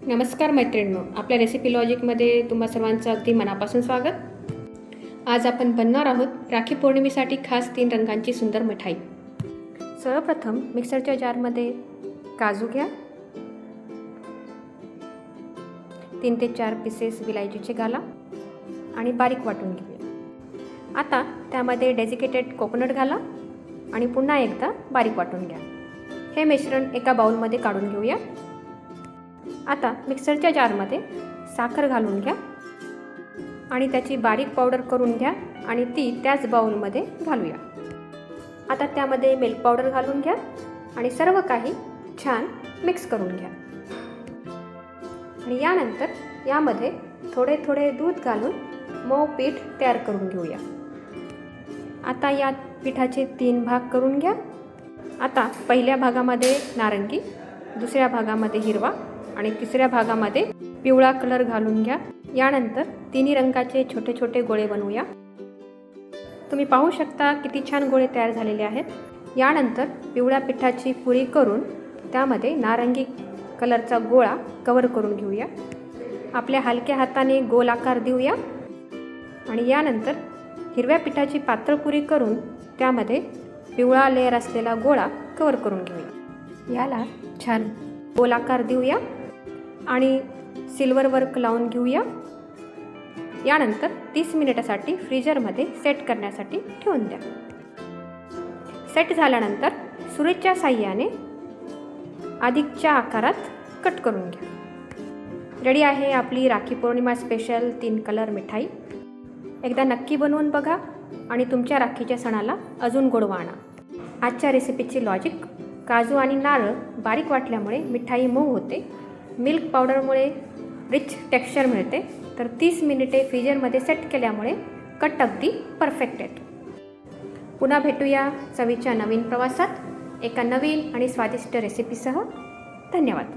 नमस्कार मैत्रिणींनो, आपल्या रेसिपी लॉजिकमध्ये तुम्हा सर्वांचं अगदी मनापासून स्वागत. आज आपण बनणार आहोत राखी पौर्णिमेसाठी खास 3 रंगांची सुंदर मिठाई. सर्वप्रथम मिक्सरच्या जारमध्ये काजू घ्या. 3 ते 4 पीसेस विलायचीचे घाला आणि बारीक वाटून घेऊया. आता त्यामध्ये डेसिकेटेड कोकोनट घाला आणि पुन्हा एकदा बारीक वाटून घ्या. हे मिश्रण एका बाउलमध्ये काढून घेऊया. आता मिक्सरच्या जारमध्ये साखर घालून घ्या आणि त्याची बारीक पावडर करून घ्या आणि ती त्याच बाउलमध्ये घालूया. आता त्यामध्ये मिल्क पावडर घालून घ्या आणि सर्व काही छान मिक्स करून घ्या. आणि यानंतर यामध्ये थोडे थोडे दूध घालून मऊ पीठ तयार करून घेऊया. आता या पिठाचे 3 भाग करून घ्या. आता पहिल्या भागामध्ये नारंगी, दुसऱ्या भागामध्ये हिरवा आणि तिसऱ्या भागामध्ये पिवळा कलर घालून घ्या. यानंतर तिन्ही रंगाचे छोटे छोटे गोळे बनवूया. तुम्ही पाहू शकता किती छान गोळे तयार झालेले आहेत. यानंतर पिवळ्या पिठाची पुरी करून त्यामध्ये नारंगी कलरचा गोळा कव्हर करून घेऊया. आपल्या हलक्या हाताने गोल आकार देऊया आणि यानंतर हिरव्या पिठाची पातळ पुरी करून त्यामध्ये पिवळा लेअर असलेला गोळा कव्हर करून घेऊया. याला छान गोल आकार देऊया आणि सिल्वर वर्क लावून घेऊया. यानंतर 30 मिनिटासाठी फ्रीजरमध्ये सेट करण्यासाठी ठेवून द्या. सेट झाल्यानंतर सुरीच्या साह्याने अधिकच्या आकारात कट करून घ्या. रेडी आहे आपली राखी पौर्णिमा स्पेशल 3 कलर मिठाई. एकदा नक्की बनवून बघा आणि तुमच्या राखीच्या सणाला अजून गोडवा आणा. आजच्या रेसिपीची लॉजिक: काजू आणि नारळ बारीक वाटल्यामुळे मिठाई मऊ होते. मिल्क पावडरमुळे रिच टेक्स्चर मिळते. तर 30 मिनिटे फ्रीजरमध्ये सेट केल्यामुळे कट अगदी परफेक्ट येतो. पुन्हा भेटूया चवीच्या नवीन प्रवासात एका नवीन आणि स्वादिष्ट रेसिपीसह. धन्यवाद.